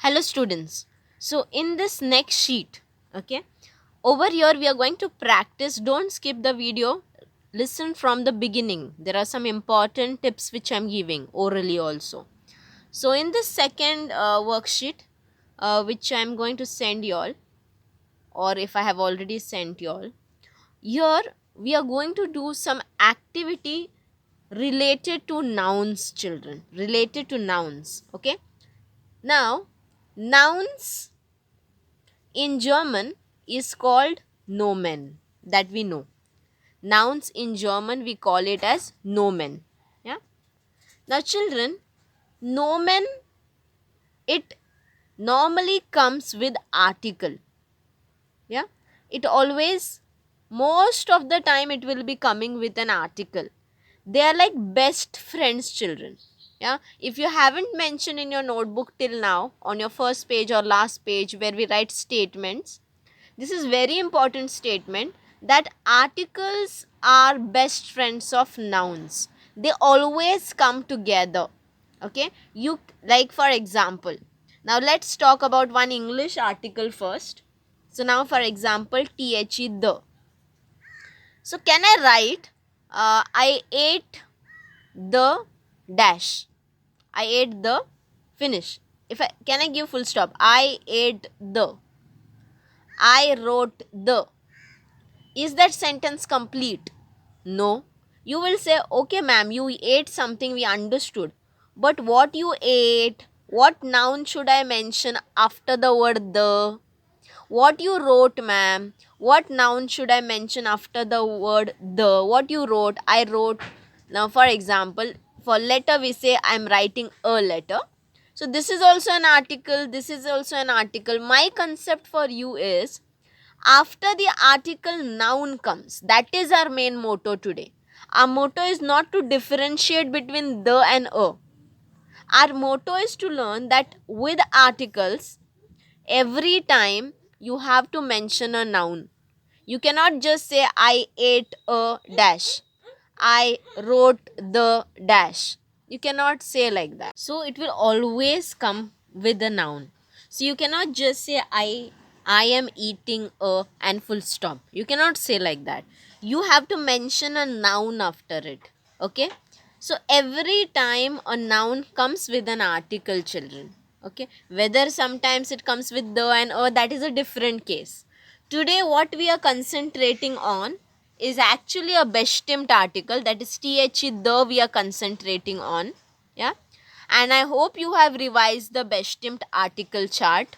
Hello students. So in this next sheet, okay, over here we are going to practice. Don't skip the video. Listen from the beginning. There are some important tips which I'm giving orally also. So in this second worksheet, which I'm going to send you all, or if I have already sent you all, here we are going to do some activity related to nouns, children. Related to nouns. Okay. Now, nouns in German is called Nomen, that we know. Nouns in German we call it as Nomen. Yeah. Now children, Nomen, it normally comes with article. Yeah. It always, most of the time it will be coming with an article. They are like best friends, children. Yeah. If you haven't mentioned in your notebook till now on your first page or last page where we write statements, this is very important statement that articles are best friends of nouns. They always come together. Okay, you like for example. Now let's talk about one English article first. So now for example, the. So can I write I ate the dash. I ate the finish. If I can I give full stop. I ate the. I wrote the. Is that sentence complete? No. You will say, okay, ma'am, you ate something, we understood. But what you ate, what noun should I mention after the word the? What you wrote, ma'am, what noun should I mention after the word the? What you wrote, I wrote. Now, for example, for letter, we say, I'm writing a letter. So, this is also an article, this is also an article. My concept for you is, after the article noun comes. That is our main motto today. Our motto is not to differentiate between the and a. Our motto is to learn that with articles, every time you have to mention a noun. You cannot just say I ate a dash. I wrote the dash. You cannot say like that. So it will always come with a noun. So you cannot just say I am eating a and full stop. You cannot say like that. You have to mention a noun after it. Okay? So every time a noun comes with an article, children. Okay? Whether sometimes it comes with the and a, that is a different case. Today what we are concentrating on is actually a bestimmt article, that is the we are concentrating on. Yeah. And I hope you have revised the bestimmt article chart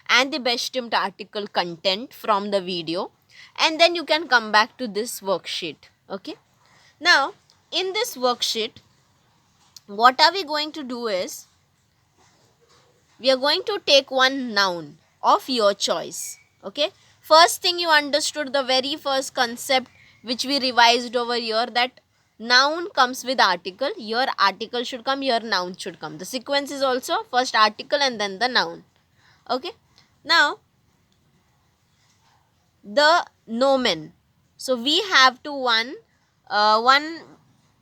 and the bestimmt article content from the video, and then you can come back to this worksheet. Okay. Now in this worksheet, what are we going to do is, we are going to take one noun of your choice. Okay. First thing, you understood the very first concept which we revised over here, that noun comes with article. Your article should come, your noun should come. The sequence is also first article and then the noun. Okay. Now the nomen. So we have to one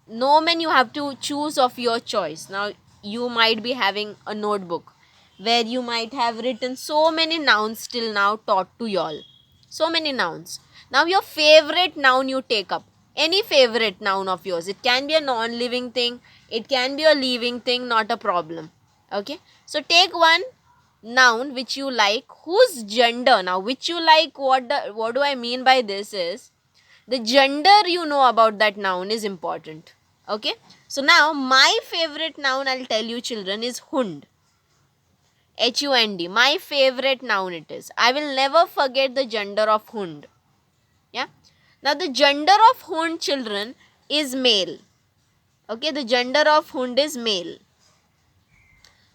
nomen you have to choose of your choice. Now you might be having a notebook where you might have written so many nouns till now taught to y'all. So many nouns. Now your favorite noun you take up. Any favorite noun of yours. It can be a non-living thing. It can be a living thing. Not a problem. Okay. So take one noun which you like, whose gender, now which you like, what do I mean by this is, the gender you know about that noun is important. Okay. So now my favorite noun, I'll tell you children, is hund. Hund. My favorite noun it is. I will never forget the gender of hund. Yeah. Now the gender of hund, children, is male. Okay. The gender of hund is male.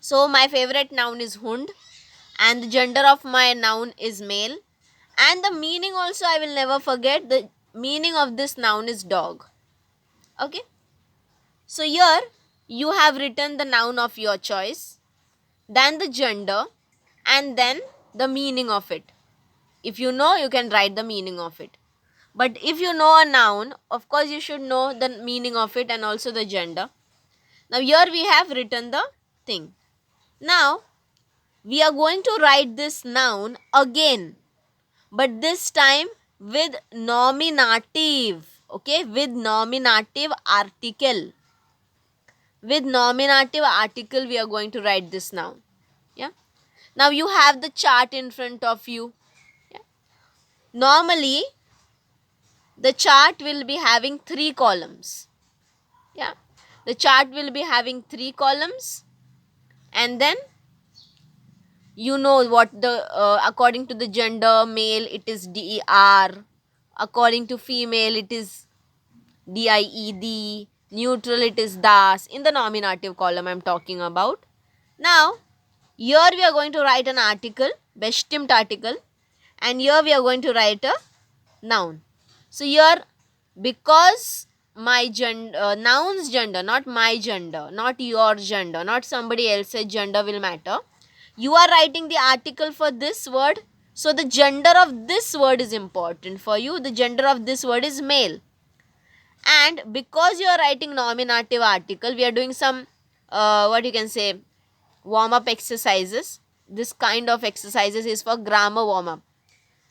So my favorite noun is hund and the gender of my noun is male. And the meaning also I will never forget. The meaning of this noun is dog. Okay. So here you have written the noun of your choice, then the gender, and then the meaning of it. If you know, you can write the meaning of it. But if you know a noun, of course you should know the meaning of it and also the gender. Now here we have written the thing. Now we are going to write this noun again, but this time with nominative. Okay, with nominative article. With nominative article, we are going to write this noun. Yeah. Now you have the chart in front of you. Yeah. Normally, the chart will be having 3 columns. Yeah. The chart will be having 3 columns, and then you know what the according to the gender, male it is DER, according to female it is DIED, neutral it is DAS. In the nominative column I'm talking about. Now here we are going to write an article, bestimmt article, and here we are going to write a noun. So here, because my gender, noun's gender, not my gender, not your gender, not somebody else's gender will matter. You are writing the article for this word, so the gender of this word is important for you. The gender of this word is male. And because you are writing nominative article, we are doing some what you can say, warm up exercises. This kind of exercises is for grammar warm up.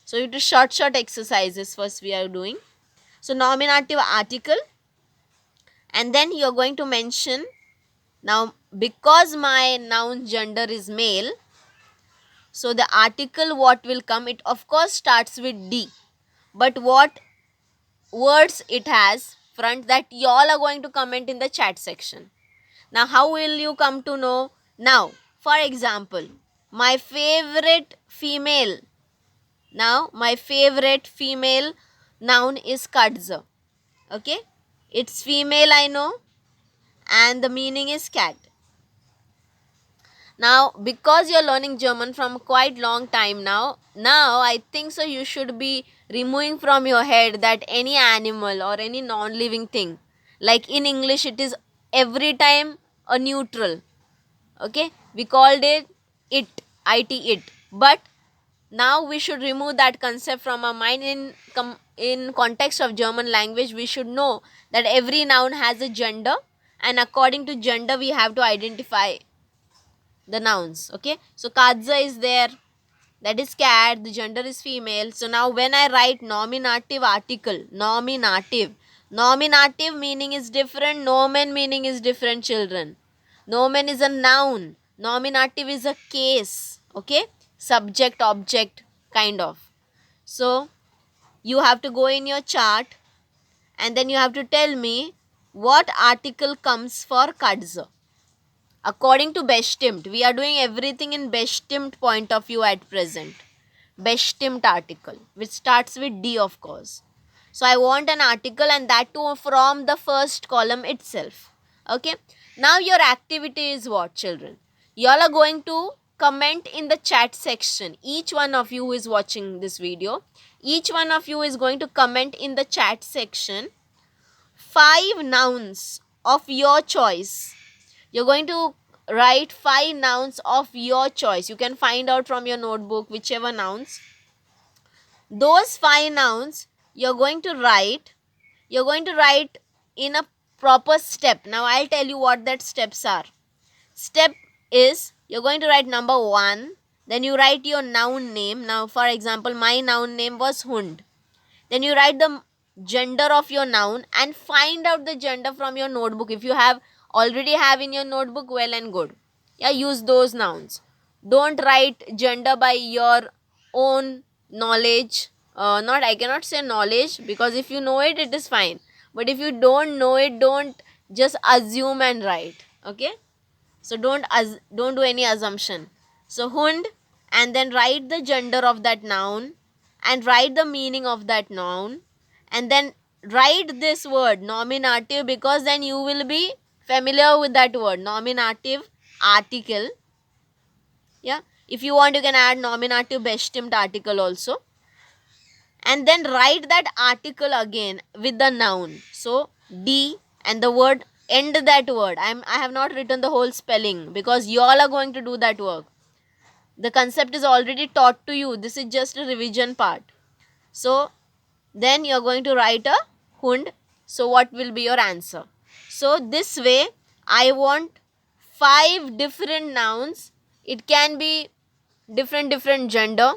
So it is short exercises first we are doing. So nominative article, and then you are going to mention, now because my noun gender is male, so the article what will come, it of course starts with D, but what words it has front, that you all are going to comment in the chat section. Now how will you come to know? Now for example, my favorite female, now my favorite female noun is Katze. Okay, it's female I know, and the meaning is cat. Now because you're learning German from quite long time now I think so you should be removing from your head that any animal or any non-living thing, like in English it is every time a neutral. Okay, we called it it, but now we should remove that concept from our mind. In context of German language, we should know that every noun has a gender, and according to gender we have to identify the nouns. Okay, so Katze is there, that is cat, the gender is female. So now when I write nominative article, nominative meaning is different, nomen meaning is different, children. Nomen is a noun, nominative is a case. Okay, subject object kind of. So you have to go in your chart, and then you have to tell me what article comes for Katze. According to Bestimmt, we are doing everything in Bestimmt point of view at present. Bestimmt article, which starts with D of course. So I want an article, and that too from the first column itself. Okay. Now your activity is what, children? You all are going to comment in the chat section. Each one of you who is watching this video, each one of you is going to comment in the chat section 5 nouns of your choice. You're going to write 5 nouns of your choice. You can find out from your notebook whichever nouns. Those 5 nouns you're going to write in a proper step. Now I'll tell you what that steps are. Step is, you're going to write number 1, then you write your noun name. Now for example, my noun name was Hund. Then you write the gender of your noun and find out the gender from your notebook. If you already have in your notebook, well and good. Yeah, use those nouns. Don't write gender by your own knowledge. I cannot say knowledge, because if you know it, it is fine. But if you don't know it, don't just assume and write. Okay? So don't do any assumption. So Hund, and then write the gender of that noun and write the meaning of that noun, and then write this word nominative, because then you will be familiar with that word, nominative article. Yeah, if you want you can add nominative bestimmt article also, and then write that article again with the noun. So D and the word, end that word. I have not written the whole spelling because you all are going to do that work. The concept is already taught to you. This is just a revision part. So then you are going to write a Hund. So what will be your answer? So this way I want 5 different nouns. It can be different gender.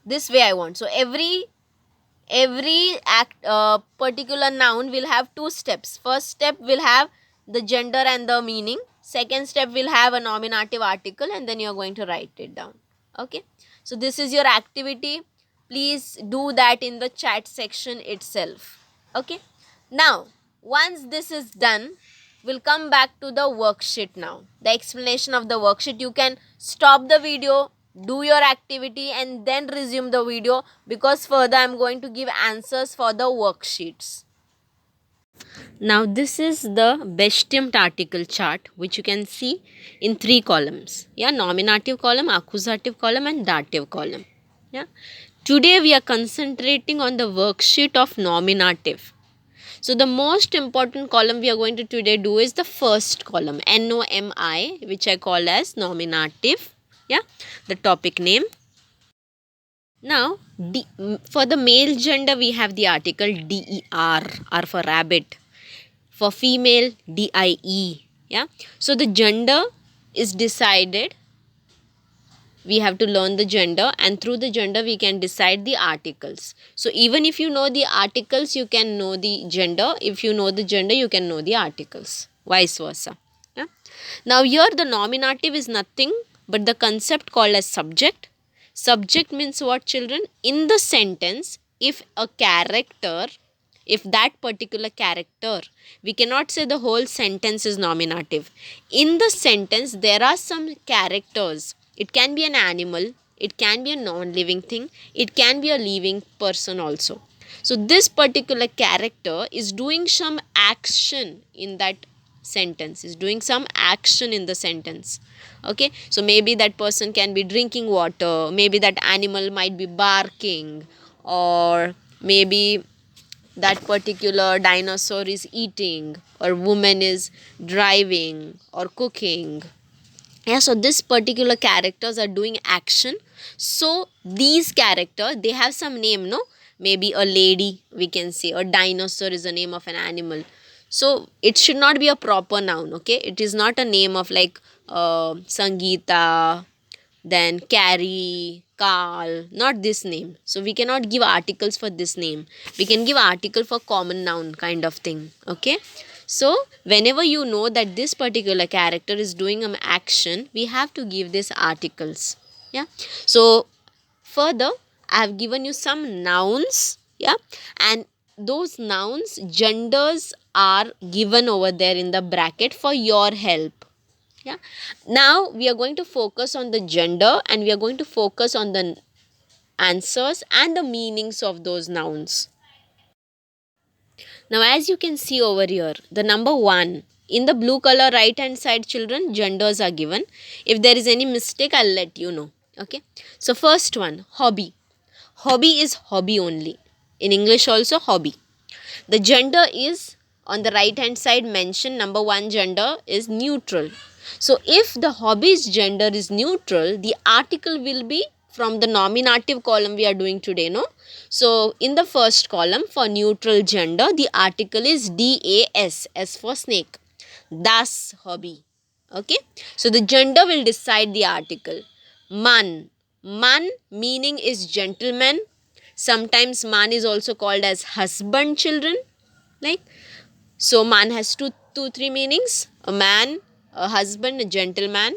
This way I want. So every particular noun will have two steps. First step will have the gender and the meaning. Second step will have a nominative article, and then you're going to write it down. Okay, so this is your activity. Please do that in the chat section itself. Okay, now once this is done, we'll come back to the worksheet. Now the explanation of the worksheet, you can stop the video, do your activity, and then resume the video, because further I'm going to give answers for the worksheets. Now this is the bestimmt article chart, which you can see in 3 columns. Yeah, nominative column, accusative column, and dative column. Yeah, today we are concentrating on the worksheet of nominative. So the most important column we are going to today do is the first column, NOMI, which I call as nominative. Yeah, the topic name. Now, for the male gender, we have the article DER, R for rabbit. For female, DIE. Yeah. So the gender is decided. We have to learn the gender, and through the gender we can decide the articles. So even if you know the articles, you can know the gender. If you know the gender, you can know the articles. Vice versa. Yeah. Now here the nominative is nothing but the concept called as subject. Subject means what, children? In the sentence, if a character, if that particular character, we cannot say the whole sentence is nominative. In the sentence, there are some characters. It can be an animal, it can be a non-living thing, it can be a living person also. So this particular character is doing some action in that sentence, is doing some action in the sentence. Okay, so maybe that person can be drinking water, maybe that animal might be barking, or maybe that particular dinosaur is eating, or woman is driving or cooking. Yeah, so this particular characters are doing action. So these characters, they have some name, no? Maybe a lady, we can say, or dinosaur is a name of an animal. So it should not be a proper noun. Okay, it is not a name of like Sangeeta, then Carrie, Carl, not this name. So we cannot give articles for this name. We can give article for common noun kind of thing. Okay, so whenever you know that this particular character is doing an action, we have to give these articles. Yeah, so further I have given you some nouns. Yeah, and those nouns genders are given over there in the bracket for your help. Yeah, now we are going to focus on the gender, and we are going to focus on the answers and the meanings of those nouns. Now as you can see over here, the number 1 in the blue color right hand side, children, genders are given. If there is any mistake, I'll let you know. Okay, so first one, hobby. Hobby is hobby only. In English also, hobby. The gender is on the right hand side mentioned, number 1 gender is neutral. So if the hobby's gender is neutral, the article will be from the nominative column we are doing today, no? So in the first column for neutral gender, the article is DAS, S for snake. Das, hobby. Okay, so the gender will decide the article. Man. Man meaning is gentleman. Sometimes man is also called as husband, children. Like, so man has two three meanings: a man, a husband, a gentleman.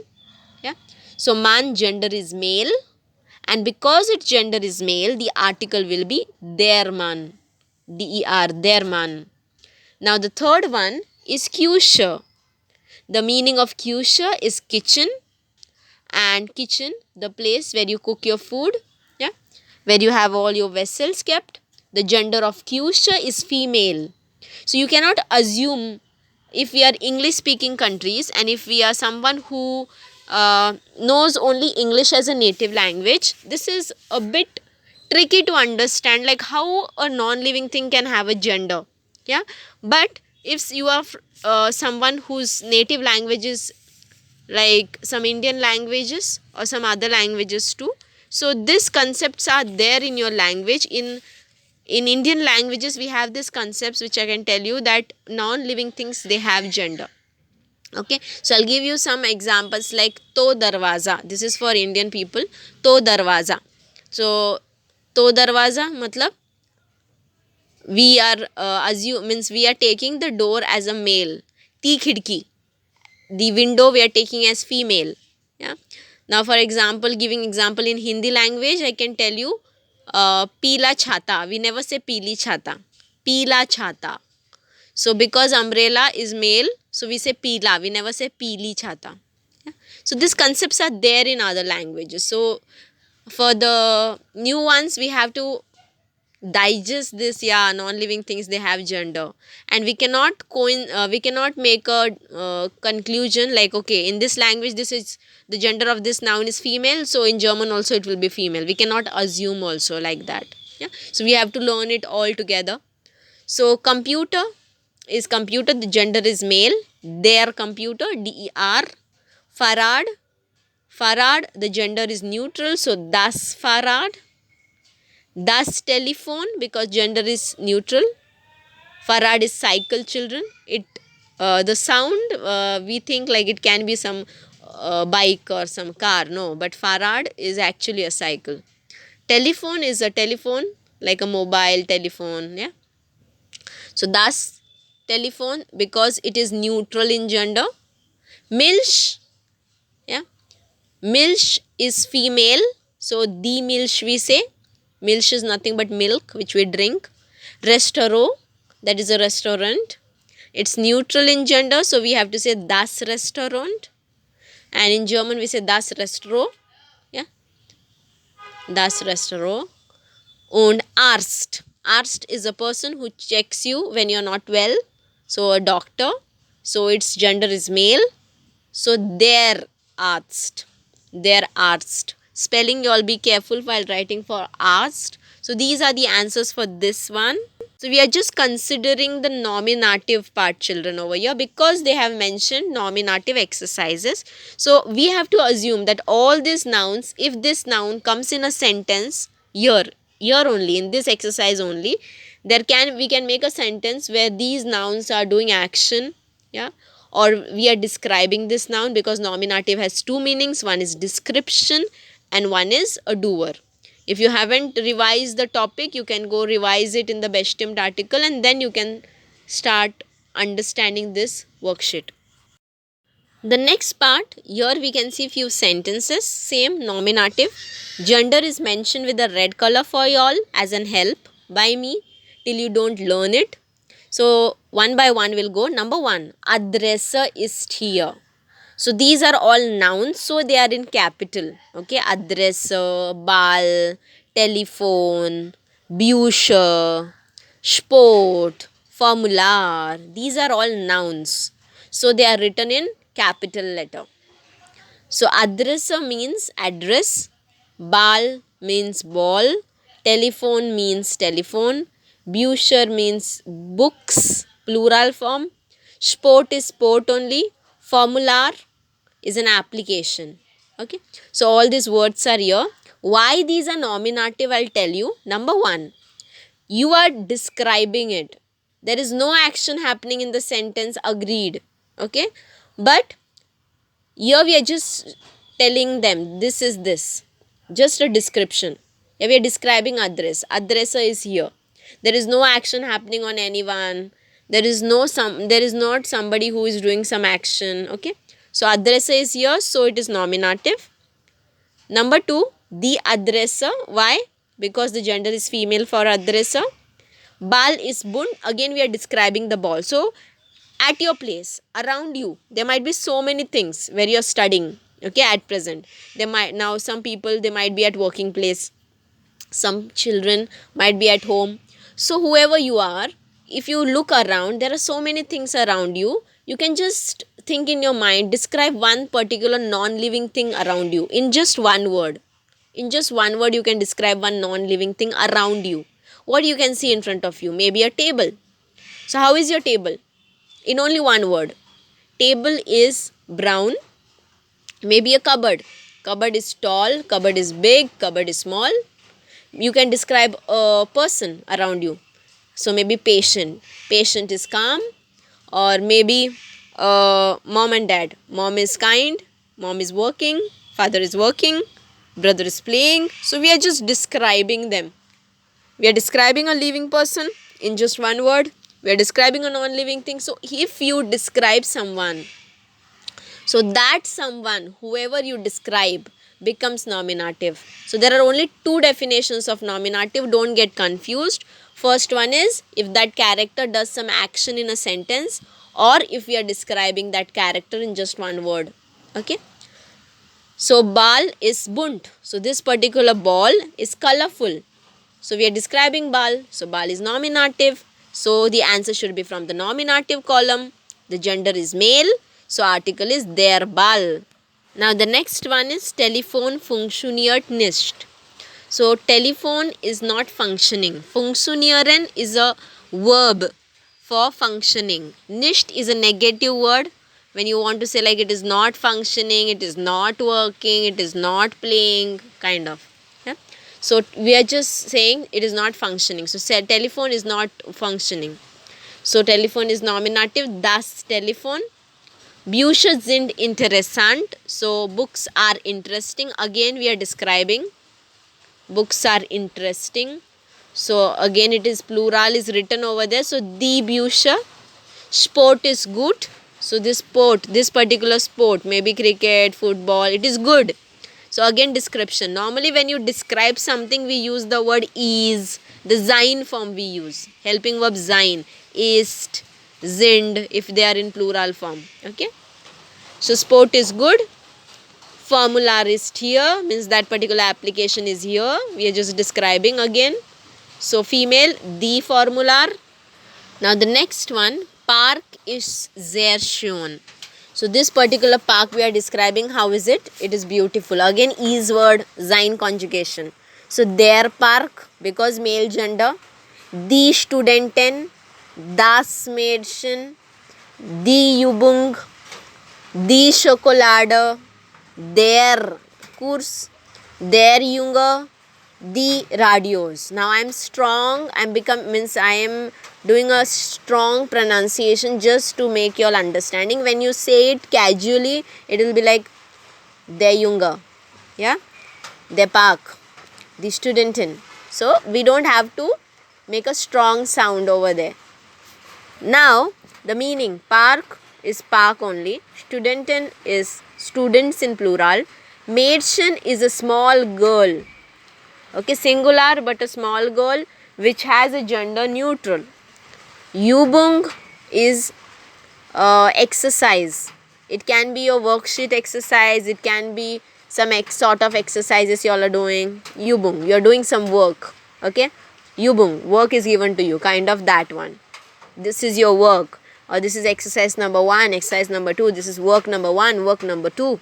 Yeah, so man gender is male, and because its gender is male, the article will be their man, der, their man. Now the third one is kusha. The meaning of kusha is kitchen, and kitchen, the place where you cook your food. Yeah, where you have all your vessels kept. The gender of kusha is female. So you cannot assume, if we are English speaking countries and if we are someone who knows only English as a native language, this is a bit tricky to understand, like how a non-living thing can have a gender. Yeah, but if you are someone whose native language is like some Indian languages or some other languages too, so these concepts are there in your language. In Indian languages, we have these concepts which I can tell you that non-living things, they have gender. Okay, so I'll give you some examples like to darwaza. This is for Indian people. To darwaza. So to darwaza matlab we are assume means we are taking the door as a male. Ti khidki, the window we are taking as female. Yeah. Now for example, giving example in Hindi language, I can tell you peela chhata. We never say peeli chhata. Peela chhata. So because umbrella is male, so we say peela. We never say peeli chhata. Yeah. So these concepts are there in other languages. So for the new ones, we have to digest this. Yeah, non-living things, they have gender, and we cannot make a conclusion like, okay, in this language this is the gender of this noun is female, so in German also it will be female. We cannot assume also like that. Yeah, so we have to learn it all together. So computer is computer, the gender is male. Their computer, der. Farad, farad, the gender is neutral, so das farad. Das telephone, because gender is neutral. Farad is cycle, children. It the sound, we think like it can be some bike or some car. No, but farad is actually a cycle. Telephone is a telephone, like a mobile telephone. Yeah. So das telephone, because it is neutral in gender. Milch, yeah. Milch is female, so the milch we say. Milch is nothing but milk which we drink. Restaurant, that is a restaurant. It's neutral in gender, so we have to say das Restaurant. And in German we say das Restaurant. Yeah, das Restaurant. And Arzt. Arzt is a person who checks you when you're not well. So a doctor. So its gender is male. So their Arzt. Their Arzt. Spelling, you all be careful while writing for Arzt. So these are the answers for this one. So we are just considering the nominative part, children, over here, because they have mentioned nominative exercises. So we have to assume that all these nouns, if this noun comes in a sentence here only, in this exercise only, we can make a sentence where these nouns are doing action. Yeah, or we are describing this noun, because nominative has two meanings. One is description and one is a doer. If you haven't revised the topic, you can go revise it in the Bestimmt article, and then you can start understanding this worksheet. The next part, here we can see few sentences, same nominative. Gender is mentioned with a red color for y'all as an help by me till you don't learn it. So one by one we'll go. Number one, Adresse ist hier. So these are all nouns, so they are in capital. Okay, Adresse, Ball, telephone, Bücher, Sport, Formular. These are all nouns. So they are written in capital letter. So Adresse means address, Ball means ball, telephone means telephone, Bücher means books, plural form, Sport is sport only, Formular is an application. Okay, so all these words are here. Why these are nominative, I'll tell you. Number one, you are describing it. There is no action happening in the sentence, agreed. Okay, but here we are just telling them this is this, just a description. Here we are describing address. Address is here. There is no action happening on anyone. There is not somebody who is doing some action. Okay, so address is here, so it is nominative. Number two, the addresser. Why? Because the gender is female for addresser. Ball is bund. Again, we are describing the ball. So, at your place, around you, there might be so many things where you are studying. Okay, at present, some people, they might be at working place. Some children might be at home. So, whoever you are, if you look around, there are so many things around you. You can just think in your mind, describe one particular non-living thing around you in just one word. In just one word, you can describe one non-living thing around you. What you can see in front of you? Maybe a table. So, how is your table? In only one word. Table is brown. Maybe a cupboard. Cupboard is tall, cupboard is big, cupboard is small. You can describe a person around you. So maybe patient. Patient is calm. Or maybe mom and dad. Mom is kind, mom is working, father is working, brother is playing. So we are just describing them. We are describing a living person in just one word. We are describing a non-living thing. So if you describe someone, so that someone, whoever you describe, becomes nominative. So there are only two definitions of nominative. Don't get confused. First one is if that character does some action in a sentence, or if we are describing that character in just one word. Okay. So ball is bunt. So this particular ball is colorful. So we are describing ball. So ball is nominative. So the answer should be from the nominative column. The gender is male. So article is der Ball. Now the next one is telephone funktioniert nicht. So telephone is not functioning. Funktionieren is a verb for functioning. Nicht is a negative word. When you want to say like it is not functioning, it is not working, it is not playing, kind of. Yeah. So we are just saying it is not functioning. So say telephone is not functioning. So telephone is nominative. Das Telefon. Bücher sind interessant. So books are interesting. Again we are describing. Books are interesting. So again it is plural is written over there. So die Bücher. Sport is good. So this sport, this particular sport, maybe cricket, football, it is good. So again description. Normally when you describe something, we use the word is. The sein form we use. Helping verb sein. Ist, sind, if they are in plural form. Okay. So sport is good. Formular is here. Means that particular application is here. We are just describing again. So female, die Formular. Now the next one. Park is sehr schön. So this particular park we are describing, how is it? It is beautiful. Again is word, sein conjugation. So der Park, because male gender. Die Studentin, das Mädchen, die Übung, die Schokolade, der Kurs, der Junge, the radios. Now I am strong. I am doing a strong pronunciation just to make your understanding. When you say it casually, it will be like der Junge, yeah, der Park, the Studentin. So we don't have to make a strong sound over there. Now the meaning, park is park only. Studentin is students in plural. Mädchen is a small girl. Okay, singular but a small girl which has a gender neutral. Übung is exercise. It can be a worksheet exercise. It can be some sort of exercises you all are doing. Übung, you are doing some work. Okay, Übung, work is given to you, kind of that one. This is your work, or this is exercise number 1, exercise number 2. This is work number 1, work number 2.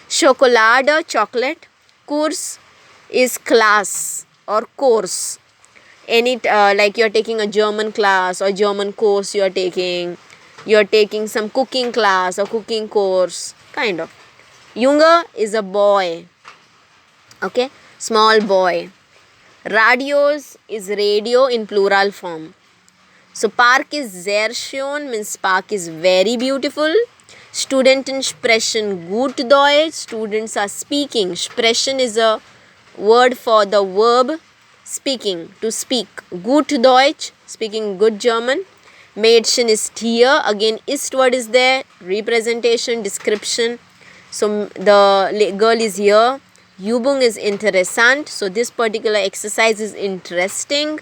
Schokolade, chocolate. Kurs is class or course. Any like you are taking a German class or German course you are taking some cooking class or cooking course, kind of. Junge is a boy. Okay, small boy. Radios is radio in plural form. So park is sehr schön, means park is very beautiful. Studenten sprechen gut Deutsch. Students are speaking. Sprechen is a word for the verb speaking, to speak. Gut Deutsch, speaking good German. Mädchen is here. Again, ist word is there. Representation, description. So the girl is here. Übung is interessant. So this particular exercise is interesting.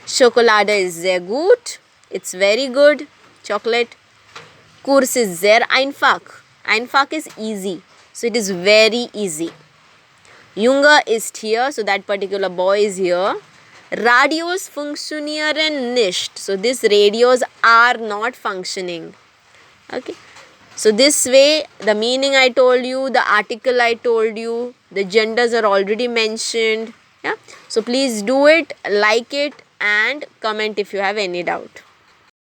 Schokolade is sehr gut. It's very good. Chocolate. Kurs is sehr einfach. Einfach is easy. So it is very easy. Junge is here. So that particular boy is here. Radios funktionieren nicht. So these radios are not functioning. Okay. So this way, the meaning I told you, the article I told you, the genders are already mentioned. Yeah. So please do it, like it, and comment if you have any doubt.